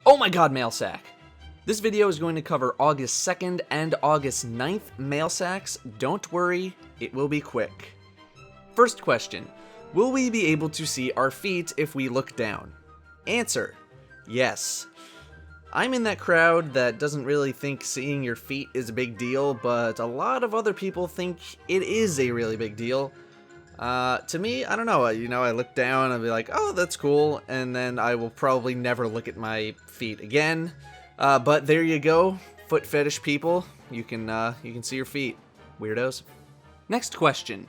Oh my god, mail sack! This video is going to cover August 2nd and August 9th mail sacks. Don't worry, it will be quick. First question, will we be able to see our feet if we look down? Answer, yes. I'm in that crowd that doesn't really think seeing your feet is a big deal, but a lot of other people think it is a really big deal. To me, I don't know, I look down, I'll be like, oh, that's cool, and then I will probably never look at my feet again. But there you go, foot fetish people, you can see your feet, weirdos. Next question,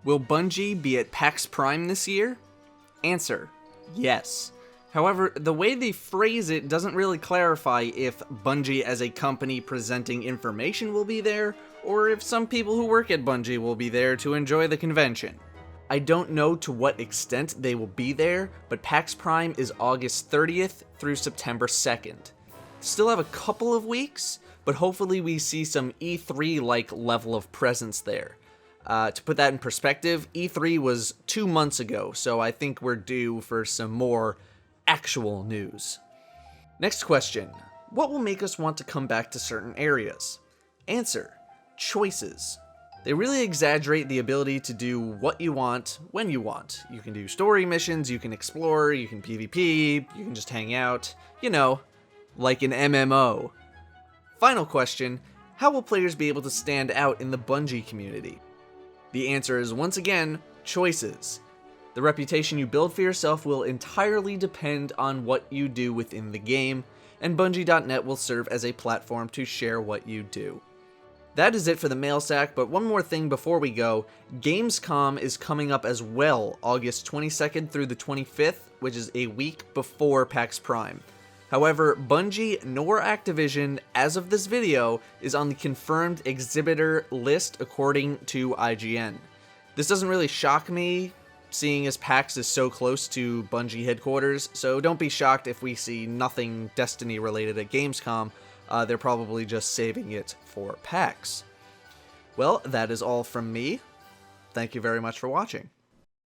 will Bungie be at PAX Prime this year? Answer, yes. However, the way they phrase it doesn't really clarify if Bungie as a company presenting information will be there, or if some people who work at Bungie will be there to enjoy the convention. I don't know to what extent they will be there, but PAX Prime is August 30th through September 2nd. Still have a couple of weeks, but hopefully we see some E3-like level of presence there. To put that in perspective, E3 was 2 months ago, so I think we're due for some more actual news. Next question, what will make us want to come back to certain areas? Answer, choices. They really exaggerate the ability to do what you want, when you want. You can do story missions, you can explore, you can PvP, you can just hang out, like an MMO. Final question, how will players be able to stand out in the Bungie community? The answer is, once again, choices. The reputation you build for yourself will entirely depend on what you do within the game, and Bungie.net will serve as a platform to share what you do. That is it for the mail sack, but one more thing before we go, Gamescom is coming up as well, August 22nd through the 25th, which is a week before PAX Prime. However, Bungie nor Activision, as of this video, is on the confirmed exhibitor list according to IGN. This doesn't really shock me, seeing as PAX is so close to Bungie headquarters, so don't be shocked if we see nothing Destiny related at Gamescom. They're probably just saving it for PAX. Well, that is all from me. Thank you very much for watching.